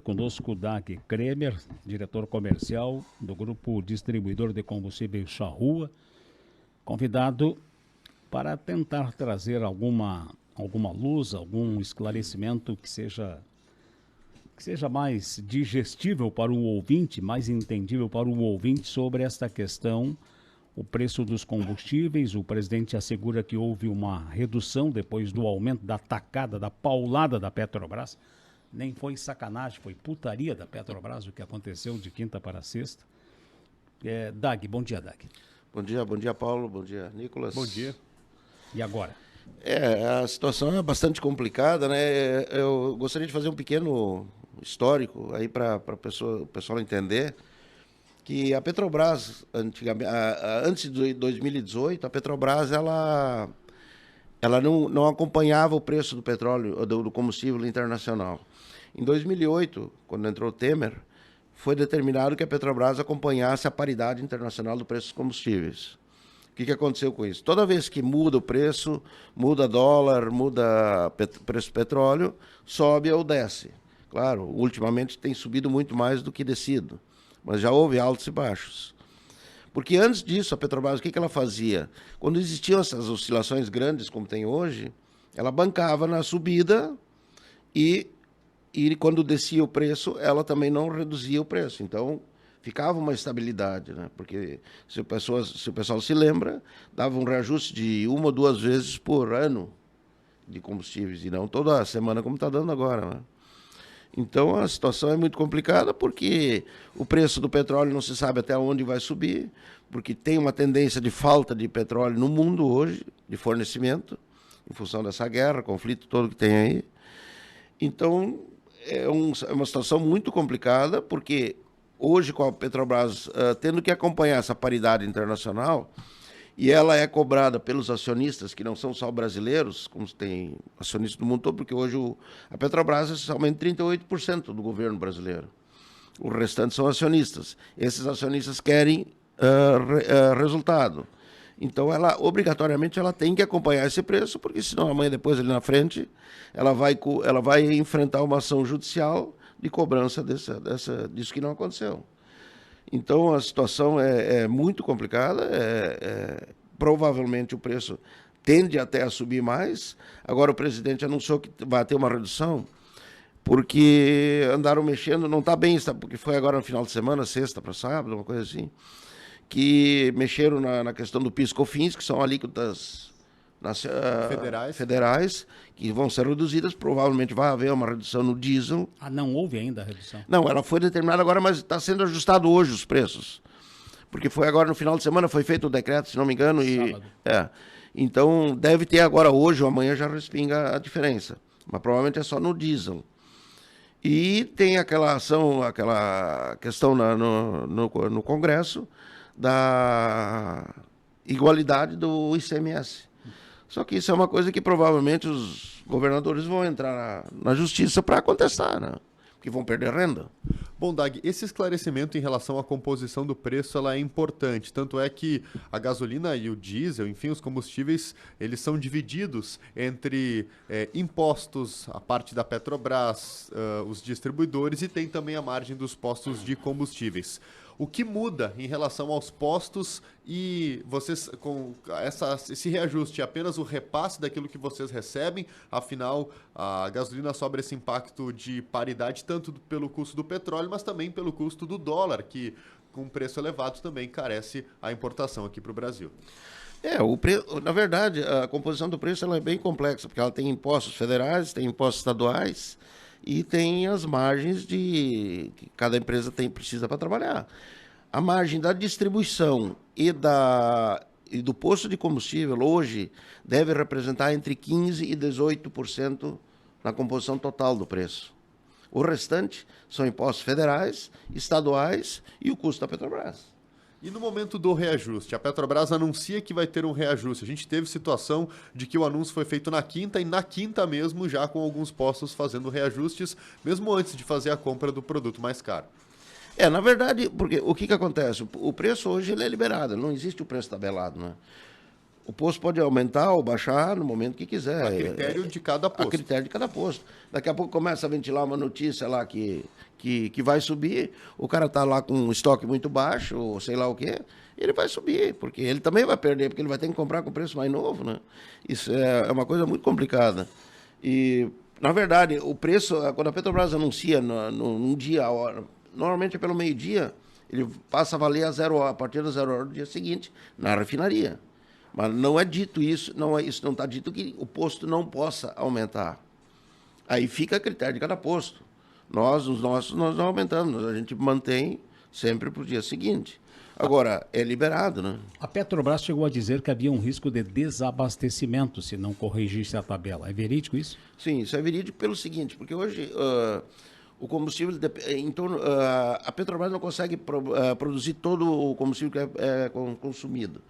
Conosco o Dag Kremer, diretor comercial do Grupo Distribuidor de Combustíveis Charrua, convidado para tentar trazer alguma luz, algum esclarecimento que seja mais digestível para o ouvinte, mais entendível para o ouvinte sobre esta questão, o preço dos combustíveis. O presidente assegura que houve uma redução depois do aumento da tacada, da paulada da Petrobras. Nem foi sacanagem, foi putaria da Petrobras o que aconteceu de quinta para sexta. Dag, bom dia, Dag. Bom dia, Paulo, bom dia, Nicolas. Bom dia. E agora? A situação é bastante complicada, né? Eu gostaria de fazer um pequeno histórico aí para o pessoal entender que a Petrobras, antes de 2018, a Petrobras ela não acompanhava o preço do petróleo, do combustível internacional. Em 2008, quando entrou o Temer, foi determinado que a Petrobras acompanhasse a paridade internacional do preço dos combustíveis. O que aconteceu com isso? Toda vez que muda o preço, muda dólar, muda preço do petróleo, sobe ou desce. Claro, ultimamente tem subido muito mais do que descido, mas já houve altos e baixos. Porque antes disso, a Petrobras, o que ela fazia? Quando existiam essas oscilações grandes como tem hoje, ela bancava na subida e quando descia o preço, ela também não reduzia o preço. Então, ficava uma estabilidade, né? Porque se o pessoal se lembra, dava um reajuste de 1 ou 2 vezes por ano de combustíveis, e não toda semana como está dando agora, né? Então a situação é muito complicada porque o preço do petróleo não se sabe até onde vai subir, porque tem uma tendência de falta de petróleo no mundo hoje, de fornecimento, em função dessa guerra, conflito todo que tem aí. Então é uma situação muito complicada, porque hoje com a Petrobras tendo que acompanhar essa paridade internacional, e ela é cobrada pelos acionistas, que não são só brasileiros, como tem acionistas do mundo todo, porque hoje a Petrobras é somente 38% do governo brasileiro. O restante são acionistas. Esses acionistas querem resultado. Então, obrigatoriamente, ela tem que acompanhar esse preço, porque senão amanhã, depois, ali na frente, ela vai enfrentar uma ação judicial de cobrança disso que não aconteceu. Então, a situação é muito complicada, provavelmente o preço tende até a subir mais. Agora o presidente anunciou que vai ter uma redução, porque andaram mexendo, não está bem, porque foi agora no final de semana, sexta para sábado, uma coisa assim, que mexeram na questão do PIS/COFINS, que são alíquotas federais, que vão ser reduzidas, provavelmente vai haver uma redução no diesel. Não houve ainda a redução? Não, ela foi determinada agora, mas está sendo ajustado hoje os preços. Porque foi agora no final de semana, foi feito o decreto, se não me engano. Então, deve ter agora hoje ou amanhã já respinga a diferença. Mas provavelmente é só no diesel. E tem aquela questão no Congresso da igualdade do ICMS. Só que isso é uma coisa que provavelmente os governadores vão entrar na justiça para contestar, né? Porque vão perder renda. Bom, Dag, esse esclarecimento em relação à composição do preço ela é importante. Tanto é que a gasolina e o diesel, enfim, os combustíveis, eles são divididos entre impostos, a parte da Petrobras, os distribuidores, e tem também a margem dos postos de combustíveis. O que muda em relação aos postos e vocês, com esse reajuste, é apenas o repasse daquilo que vocês recebem? Afinal, a gasolina sofre esse impacto de paridade tanto pelo custo do petróleo, mas também pelo custo do dólar, que com preço elevado também carece a importação aqui para o Brasil. Na verdade, a composição do preço ela é bem complexa, porque ela tem impostos federais, tem impostos estaduais, e tem as margens que cada empresa precisa para trabalhar. A margem da distribuição e do posto de combustível hoje deve representar entre 15% e 18% na composição total do preço. O restante são impostos federais, estaduais e o custo da Petrobras. E no momento do reajuste, a Petrobras anuncia que vai ter um reajuste. A gente teve situação de que o anúncio foi feito na quinta e na quinta mesmo já com alguns postos fazendo reajustes, mesmo antes de fazer a compra do produto mais caro. Na verdade, porque o que acontece? O preço hoje ele é liberado, não existe o preço tabelado, né? O posto pode aumentar ou baixar no momento que quiser. A critério de cada posto. A critério de cada posto. Daqui a pouco começa a ventilar uma notícia lá que vai subir, o cara está lá com um estoque muito baixo, ou sei lá o quê, ele vai subir, porque ele também vai perder, porque ele vai ter que comprar com preço mais novo, né? Isso é uma coisa muito complicada. E, na verdade, o preço, quando a Petrobras anuncia num dia, a hora, normalmente é pelo meio-dia, ele passa a valer a partir das 0 horas do dia seguinte, na refinaria. Mas não é dito isso, não está dito que o posto não possa aumentar. Aí fica a critério de cada posto. Os nossos nós não aumentamos, a gente mantém sempre para o dia seguinte. Agora, é liberado, né? A Petrobras chegou a dizer que havia um risco de desabastecimento se não corrigisse a tabela. É verídico isso? Sim, isso é verídico pelo seguinte, porque hoje o combustível, a Petrobras não consegue produzir todo o combustível que é consumido.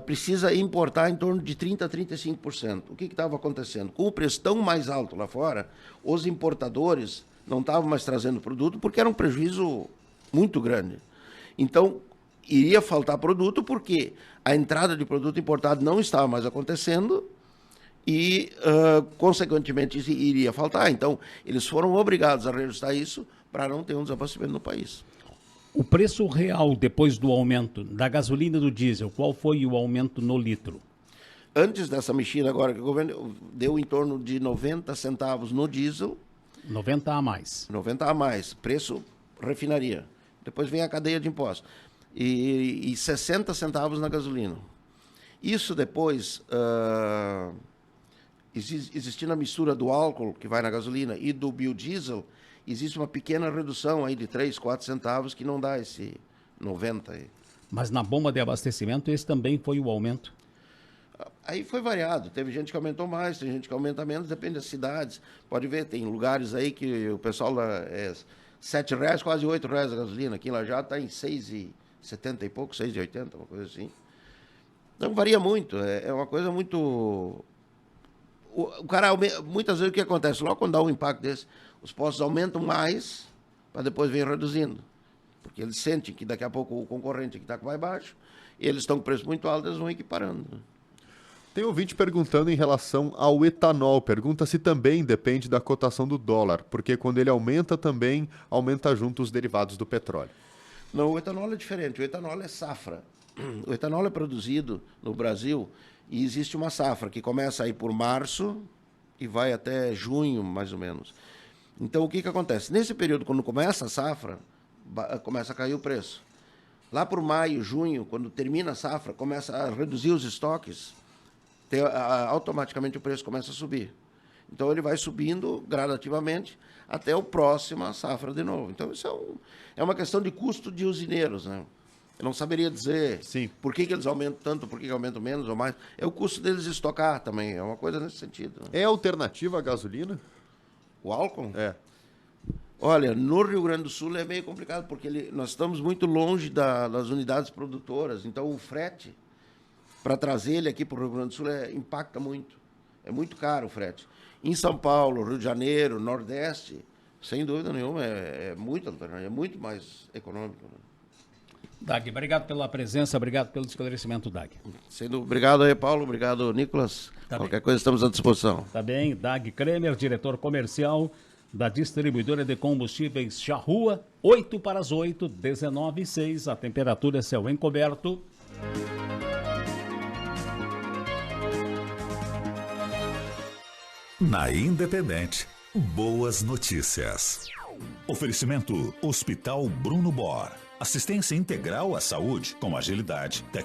Precisa importar em torno de 30% a 35%. O que estava acontecendo? Com o preço tão mais alto lá fora, os importadores não estavam mais trazendo produto porque era um prejuízo muito grande. Então, iria faltar produto porque a entrada de produto importado não estava mais acontecendo e, consequentemente, isso iria faltar. Então, eles foram obrigados a reajustar isso para não ter um desabastecimento no país. O preço real depois do aumento da gasolina e do diesel, qual foi o aumento no litro? Antes dessa mexida agora, que o governo deu em torno de 90 centavos no diesel. 90 a mais. 90 a mais, preço refinaria. Depois vem a cadeia de impostos. E 60 centavos na gasolina. Isso depois, existindo a mistura do álcool que vai na gasolina e do biodiesel, existe uma pequena redução aí de 3, 4 centavos que não dá esse 90 aí. Mas na bomba de abastecimento esse também foi o aumento? Aí foi variado. Teve gente que aumentou mais, tem gente que aumenta menos, depende das cidades. Pode ver, tem lugares aí que o pessoal lá é R$7, quase R$8 a gasolina. Aqui em Lajado está em 6,70 e pouco, 6,80, uma coisa assim. Então varia muito. É uma coisa muito... O cara, muitas vezes o que acontece? Logo quando dá um impacto desse, os postos aumentam mais para depois vir reduzindo. Porque eles sentem que daqui a pouco o concorrente que está com mais baixo, e eles estão com preço muito alto, eles vão equiparando. Tem ouvinte perguntando em relação ao etanol. Pergunta se também depende da cotação do dólar, porque quando ele aumenta, também aumenta junto os derivados do petróleo. Não, o etanol é diferente. O etanol é safra. O etanol é produzido no Brasil e existe uma safra que começa aí por março e vai até junho, mais ou menos. Então, o que acontece? Nesse período, quando começa a safra, começa a cair o preço. Lá por maio, junho, quando termina a safra, começa a reduzir os estoques, automaticamente o preço começa a subir. Então, ele vai subindo gradativamente até a próxima safra de novo. Então, isso é uma questão de custo de usineiros, né? Eu não saberia dizer por que eles aumentam tanto, por que aumentam menos ou mais. É o custo deles estocar também, é uma coisa nesse sentido. Né? É alternativa à gasolina? O álcool? É. Olha, no Rio Grande do Sul é meio complicado, porque nós estamos muito longe das unidades produtoras, então o frete, para trazer ele aqui para o Rio Grande do Sul, impacta muito. É muito caro o frete. Em São Paulo, Rio de Janeiro, Nordeste, sem dúvida nenhuma, é muito alternativo, é muito mais econômico. Né? Dag, obrigado pela presença, obrigado pelo esclarecimento, Dag. Obrigado aí, Paulo, obrigado, Nicolas. Qualquer coisa estamos à disposição. Tá bem, Dag Kremer, diretor comercial da distribuidora de combustíveis Charrua, 8 para as 8, 19,6, a temperatura é céu encoberto. Na Independente, boas notícias. Oferecimento Hospital Bruno Bor. Assistência integral à saúde com agilidade,